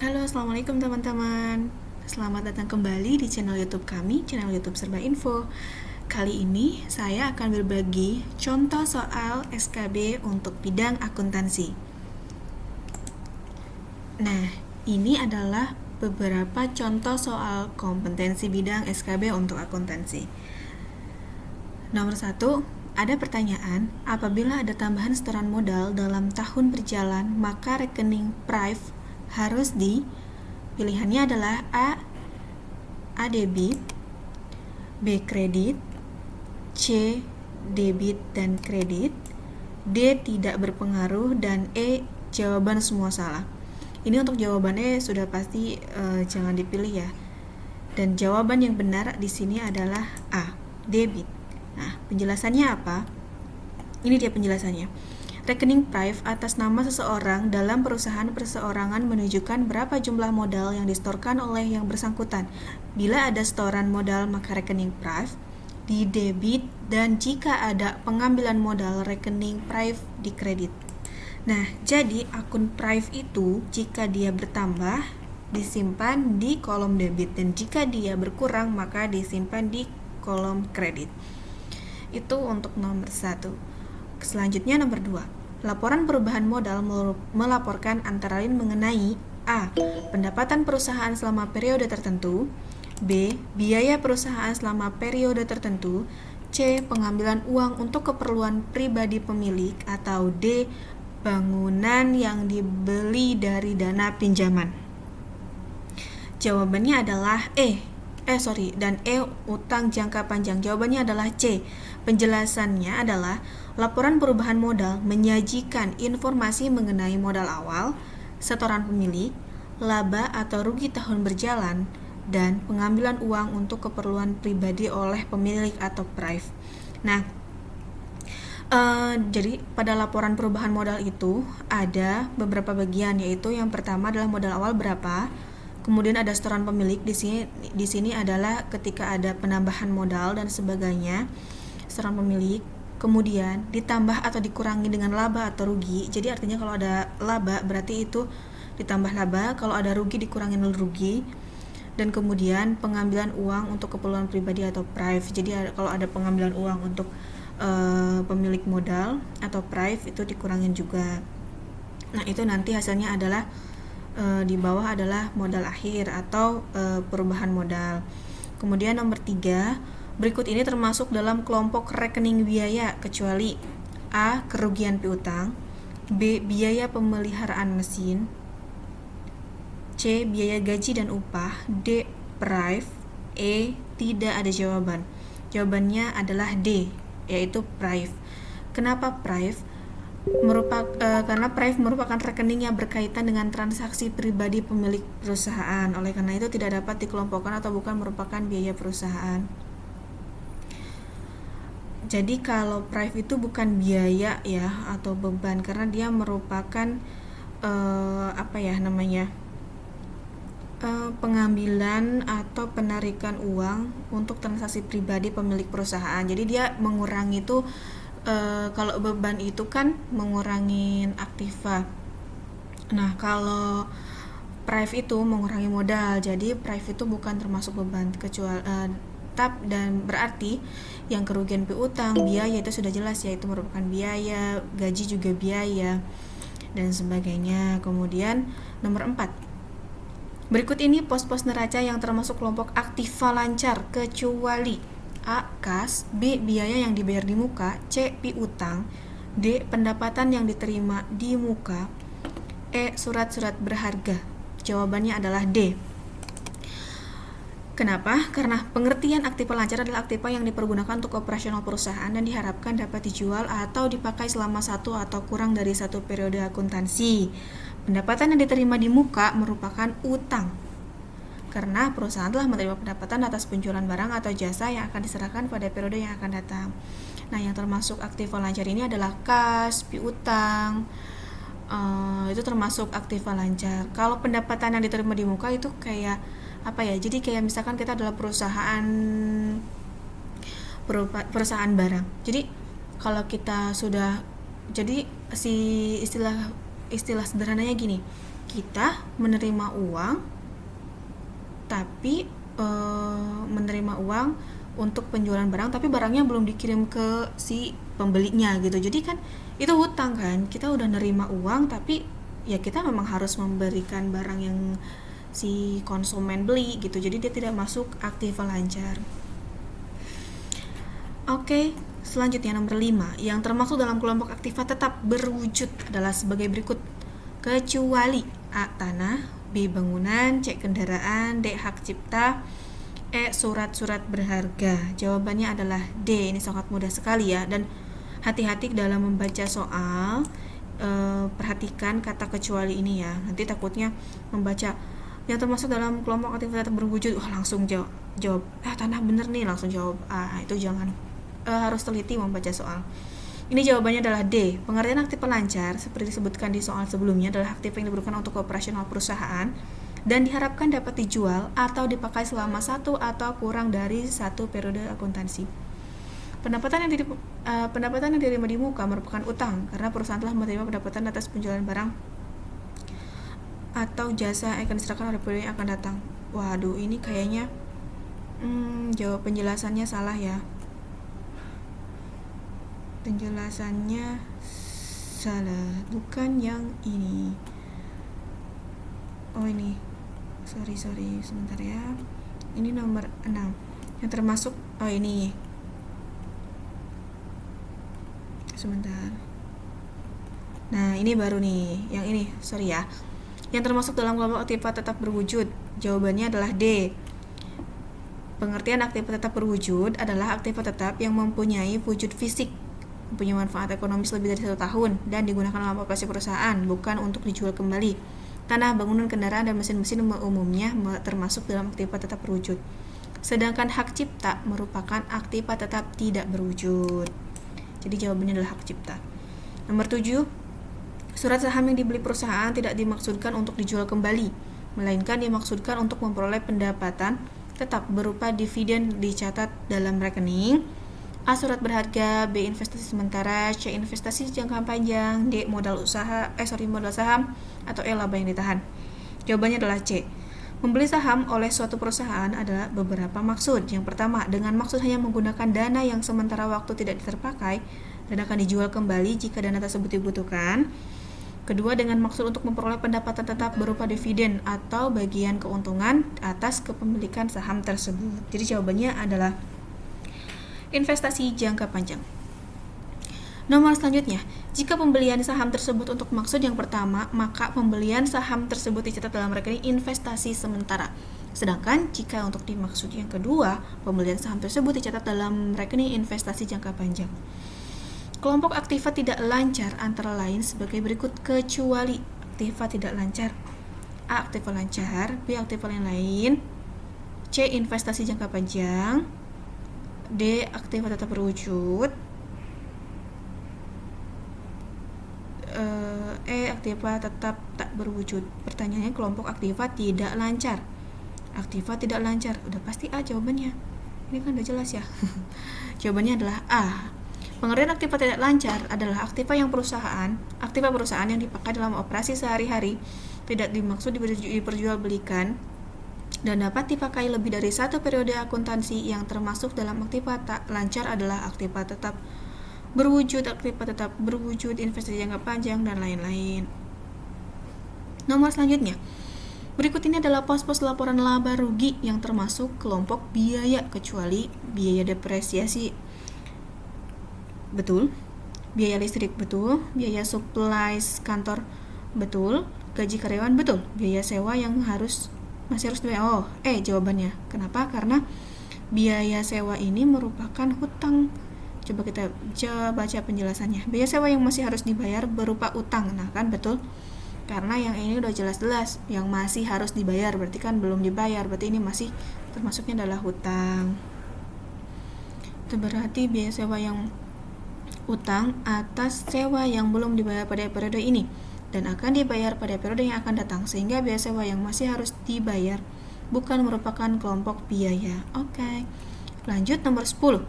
Halo, assalamualaikum teman-teman. Selamat datang kembali di channel YouTube kami, channel YouTube Serba Info. Kali ini saya akan berbagi contoh soal SKB untuk bidang akuntansi. Nah, ini adalah beberapa contoh soal kompetensi bidang SKB untuk akuntansi. Nomor 1, ada pertanyaan, apabila ada tambahan setoran modal dalam tahun berjalan, maka rekening prive harus di pilihannya adalah A debit, B kredit, C debit dan kredit, D tidak berpengaruh, dan E jawaban semua salah. Ini untuk jawabannya sudah pasti jangan dipilih ya. Dan jawaban yang benar di sini adalah A, debit. Nah, penjelasannya apa? Ini dia penjelasannya. Rekening prive atas nama seseorang dalam perusahaan perseorangan menunjukkan berapa jumlah modal yang disetorkan oleh yang bersangkutan. Bila ada setoran modal, maka rekening prive di debit, dan jika ada pengambilan modal, rekening prive di kredit. Nah, jadi akun prive itu jika dia bertambah disimpan di kolom debit, dan jika dia berkurang maka disimpan di kolom kredit. Itu untuk nomor 1. Selanjutnya nomor 2. Laporan perubahan modal melaporkan antara lain mengenai A. Pendapatan perusahaan selama periode tertentu, B. Biaya perusahaan selama periode tertentu, C. Pengambilan uang untuk keperluan pribadi pemilik, atau D. Bangunan yang dibeli dari dana pinjaman. Jawabannya adalah dan utang jangka panjang. Jawabannya adalah C. Penjelasannya adalah laporan perubahan modal menyajikan informasi mengenai modal awal, setoran pemilik, laba atau rugi tahun berjalan, dan pengambilan uang untuk keperluan pribadi oleh pemilik atau prive. Nah, jadi pada laporan perubahan modal itu ada beberapa bagian, yaitu yang pertama adalah modal awal berapa, kemudian ada setoran pemilik. Di sini adalah ketika ada penambahan modal dan sebagainya, setoran pemilik, kemudian ditambah atau dikurangi dengan laba atau rugi. Jadi artinya kalau ada laba berarti itu ditambah laba, kalau ada rugi dikurangi rugi. Dan kemudian pengambilan uang untuk keperluan pribadi atau prive. Jadi kalau ada pengambilan uang untuk pemilik modal atau prive itu dikurangin juga. Nah, itu nanti hasilnya adalah di bawah adalah modal akhir atau perubahan modal. Kemudian nomor 3, berikut ini termasuk dalam kelompok rekening biaya kecuali A. kerugian piutang, B. biaya pemeliharaan mesin, C. biaya gaji dan upah, D. prive, E. tidak ada jawaban. Jawabannya adalah D, yaitu prive. Kenapa prive? Karena prive merupakan rekening yang berkaitan dengan transaksi pribadi pemilik perusahaan. Oleh karena itu tidak dapat dikelompokkan atau bukan merupakan biaya perusahaan. Jadi kalau prive itu bukan biaya ya atau beban, karena dia merupakan pengambilan atau penarikan uang untuk transaksi pribadi pemilik perusahaan. Jadi dia mengurangi itu kalau beban itu kan mengurangin aktiva. Nah, kalau prive itu mengurangi modal. Jadi prive itu bukan termasuk beban kecuali dan berarti yang kerugian piutang, biaya itu sudah jelas ya, itu merupakan biaya, gaji juga biaya dan sebagainya. Kemudian nomor 4. Berikut ini pos-pos neraca yang termasuk kelompok aktiva lancar kecuali A. kas, B. biaya yang dibayar di muka, C. piutang, D. pendapatan yang diterima di muka, E. surat-surat berharga. Jawabannya adalah D. Kenapa? Karena pengertian aktiva lancar adalah aktiva yang dipergunakan untuk operasional perusahaan dan diharapkan dapat dijual atau dipakai selama 1 atau kurang dari 1 periode akuntansi. Pendapatan yang diterima di muka merupakan utang, karena perusahaan telah menerima pendapatan atas penjualan barang atau jasa yang akan diserahkan pada periode yang akan datang. Nah, yang termasuk aktiva lancar ini adalah kas, piutang, itu termasuk aktiva lancar. Kalau pendapatan yang diterima di muka itu kayak jadi kayak misalkan kita adalah perusahaan barang. Jadi kalau kita sudah, jadi si istilah istilah sederhananya gini, kita menerima uang tapi menerima uang untuk penjualan barang tapi barangnya belum dikirim ke si pembelinya gitu. Jadi kan itu hutang kan, kita udah nerima uang tapi ya kita memang harus memberikan barang yang si konsumen beli gitu. Jadi dia tidak masuk aktiva lancar. Oke, selanjutnya nomor 5 yang termasuk dalam kelompok aktiva tetap berwujud adalah sebagai berikut. Kecuali A. Tanah, B. Bangunan, C. Kendaraan, D. Hak cipta, E. Surat-surat berharga. Jawabannya adalah D. Ini sangat mudah sekali ya, dan hati-hati dalam membaca soal. Perhatikan kata kecuali ini ya, nanti takutnya membaca yang termasuk dalam kelompok aktiva tetap berwujud, langsung jawab tanah bener nih, langsung jawab A. Itu jangan, harus teliti membaca soal. Ini jawabannya adalah D. Pengertian aktiva lancar seperti disebutkan di soal sebelumnya adalah aktiva yang diperlukan untuk operasional perusahaan dan diharapkan dapat dijual atau dipakai selama 1 atau kurang dari 1 periode akuntansi. Pendapatan yang diterima di muka merupakan utang karena perusahaan telah menerima pendapatan atas penjualan barang atau jasa yang akan diserahkan oleh periode yang akan datang. Waduh, ini kayaknya jawab penjelasannya salah ya. Penjelasannya salah, bukan yang ini. Oh ini, sorry sebentar ya. Ini nomor 6 yang termasuk, ini sebentar. Nah ini baru nih, yang ini, sorry ya. Yang termasuk dalam kelompok aktiva tetap berwujud. Jawabannya adalah D. Pengertian aktiva tetap berwujud adalah aktiva tetap yang mempunyai wujud fisik, mempunyai manfaat ekonomis lebih dari 1 tahun dan digunakan dalam operasi perusahaan, bukan untuk dijual kembali. Tanah, bangunan, kendaraan, dan mesin-mesin umumnya termasuk dalam aktiva tetap berwujud. Sedangkan hak cipta merupakan aktiva tetap tidak berwujud. Jadi jawabannya adalah hak cipta. Nomor 7, surat saham yang dibeli perusahaan tidak dimaksudkan untuk dijual kembali, melainkan dimaksudkan untuk memperoleh pendapatan tetap berupa dividen dicatat dalam rekening. A. Surat berharga, B. Investasi sementara, C. Investasi jangka panjang, D. Modal saham, atau E. Laba yang ditahan. Jawabannya adalah C. Membeli saham oleh suatu perusahaan adalah beberapa maksud. Yang pertama, dengan maksud hanya menggunakan dana yang sementara waktu tidak terpakai dan akan dijual kembali jika dana tersebut dibutuhkan. Kedua, dengan maksud untuk memperoleh pendapatan tetap berupa dividen atau bagian keuntungan atas kepemilikan saham tersebut. Jadi jawabannya adalah investasi jangka panjang. Nomor selanjutnya, jika pembelian saham tersebut untuk maksud yang pertama, maka pembelian saham tersebut dicatat dalam rekening investasi sementara. Sedangkan jika untuk dimaksud yang kedua, pembelian saham tersebut dicatat dalam rekening investasi jangka panjang. Kelompok aktiva tidak lancar antara lain sebagai berikut, kecuali aktiva tidak lancar. A. Aktiva lancar, B. Aktiva lain, C. Investasi jangka panjang, D. Aktiva tetap berwujud, E. Aktiva tetap tak berwujud. Pertanyaannya kelompok aktiva tidak lancar. Aktiva tidak lancar, udah pasti A jawabannya. Ini kan udah jelas ya. Jawabannya adalah A. Pengertian aktiva tidak lancar adalah aktiva perusahaan yang dipakai dalam operasi sehari-hari, tidak dimaksud diperjualbelikan dan dapat dipakai lebih dari 1 periode akuntansi. Yang termasuk dalam aktiva tak lancar adalah aktiva tetap berwujud, investasi jangka panjang, dan lain-lain. Nomor selanjutnya, berikut ini adalah pos-pos laporan laba rugi yang termasuk kelompok biaya, kecuali biaya depresiasi, betul, biaya listrik, betul, biaya supplies kantor, betul, gaji karyawan, betul, biaya sewa yang masih harus dibayar. Jawabannya. Kenapa? Karena biaya sewa ini merupakan hutang. Coba kita baca penjelasannya. Biaya sewa yang masih harus dibayar berupa utang. Nah kan betul. Karena yang ini udah jelas-jelas yang masih harus dibayar, berarti kan belum dibayar, berarti ini masih termasuknya adalah hutang. Itu berarti biaya sewa yang utang atas sewa yang belum dibayar pada periode ini dan akan dibayar pada periode yang akan datang, sehingga biaya sewa yang masih harus dibayar bukan merupakan kelompok biaya. Oke. Lanjut nomor 10.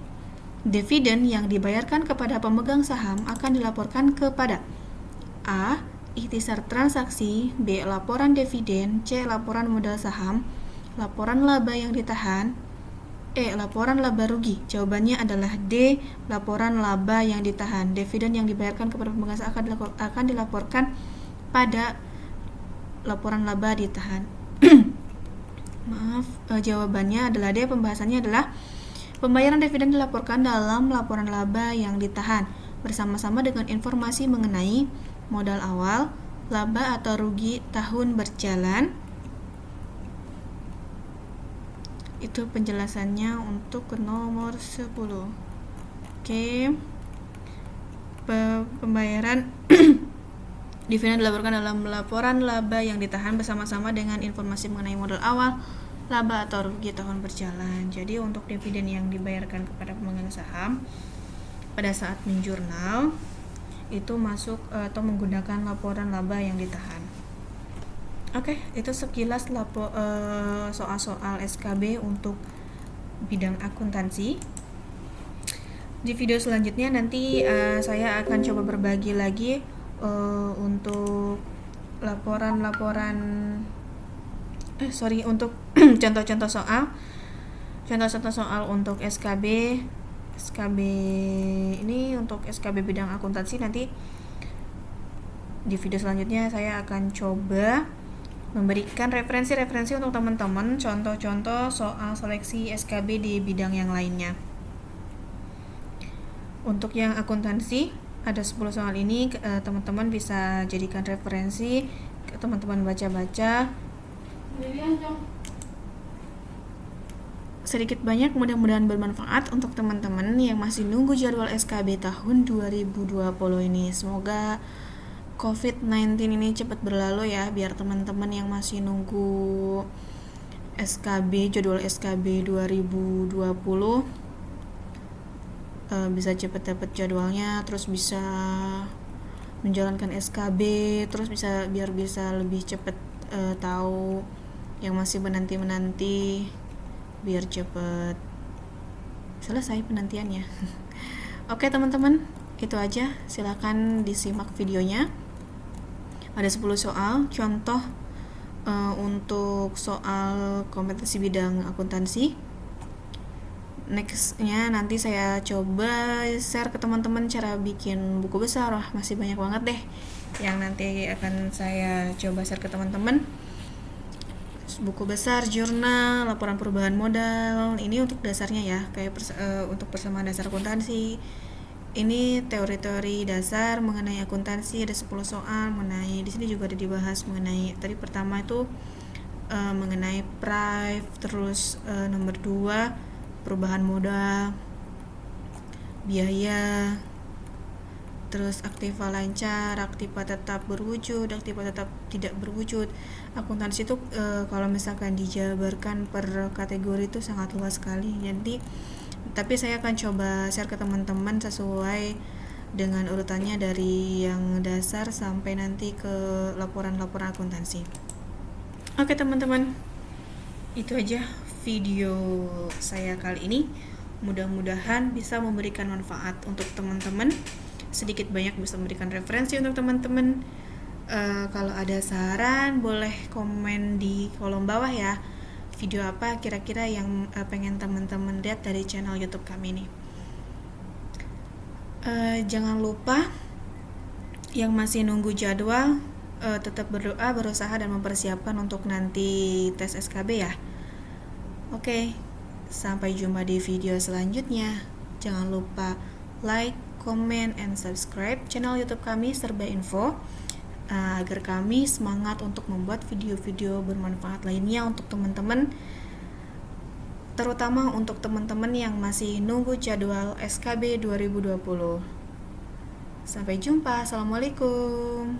Dividen yang dibayarkan kepada pemegang saham akan dilaporkan kepada A. ikhtisar transaksi, B. laporan dividen, C. laporan modal saham, laporan laba yang ditahan, E. laporan laba rugi. Jawabannya adalah D. laporan laba yang ditahan. Dividen yang dibayarkan kepada pemegang saham akan dilaporkan pada laporan laba ditahan. Maaf, jawabannya adalah D. Pembahasannya adalah pembayaran dividen dilaporkan dalam laporan laba yang ditahan bersama-sama dengan informasi mengenai modal awal, laba atau rugi tahun berjalan. Itu penjelasannya untuk ke nomor 10. Oke. Pembayaran dividen dilaporkan dalam laporan laba yang ditahan bersama-sama dengan informasi mengenai modal awal, laba atau rugi tahun berjalan. Jadi untuk dividen yang dibayarkan kepada pemegang saham pada saat menjurnal itu masuk atau menggunakan laporan laba yang ditahan. Oke, itu sekilas soal-soal SKB untuk bidang akuntansi. Di video selanjutnya nanti saya akan coba berbagi lagi untuk untuk contoh-contoh soal untuk SKB ini untuk SKB bidang akuntansi. Nanti di video selanjutnya saya akan coba memberikan referensi untuk teman-teman, contoh-contoh soal seleksi SKB di bidang yang lainnya. Untuk yang akuntansi ada 10 soal ini, teman-teman bisa jadikan referensi, teman-teman baca-baca. Sedikit banyak mudah-mudahan bermanfaat untuk teman-teman yang masih nunggu jadwal SKB tahun 2020 ini. Semoga COVID-19 ini cepat berlalu ya, biar teman-teman yang masih nunggu jadwal SKB 2020 bisa cepat dapat jadwalnya, terus bisa menjalankan SKB, terus biar bisa lebih cepat tahu yang masih menanti biar cepat selesai penantiannya. Oke teman-teman, itu aja, silakan disimak videonya. Ada 10 soal contoh untuk soal kompetensi bidang akuntansi. Nextnya nanti saya coba share ke teman-teman cara bikin buku besar. Wah, masih banyak banget deh yang nanti akan saya coba share ke teman-teman. Buku besar, jurnal, laporan perubahan modal. Ini untuk dasarnya ya, kayak untuk persamaan dasar akuntansi. Ini teori-teori dasar mengenai akuntansi, ada 10 soal mengenai, di sini juga ada dibahas mengenai, tadi pertama itu mengenai prive, terus nomor 2 perubahan modal, biaya, terus aktiva lancar, aktiva tetap berwujud, aktiva tetap tidak berwujud. Akuntansi itu kalau misalkan dijabarkan per kategori itu sangat luas sekali. Tapi saya akan coba share ke teman-teman sesuai dengan urutannya dari yang dasar sampai nanti ke laporan-laporan akuntansi. Oke teman-teman, itu aja video saya kali ini. Mudah-mudahan bisa memberikan manfaat untuk teman-teman, sedikit banyak bisa memberikan referensi untuk teman-teman. Kalau ada saran boleh komen di kolom bawah ya, video apa kira-kira yang pengen teman-teman lihat dari channel YouTube kami ini. Jangan lupa yang masih nunggu jadwal tetap berdoa, berusaha dan mempersiapkan untuk nanti tes SKB ya. Oke, sampai jumpa di video selanjutnya. Jangan lupa like, comment, and subscribe channel YouTube kami Serba Info agar kami semangat untuk membuat video-video bermanfaat lainnya untuk teman-teman, terutama untuk teman-teman yang masih nunggu jadwal SKB 2020. Sampai jumpa. Assalamualaikum.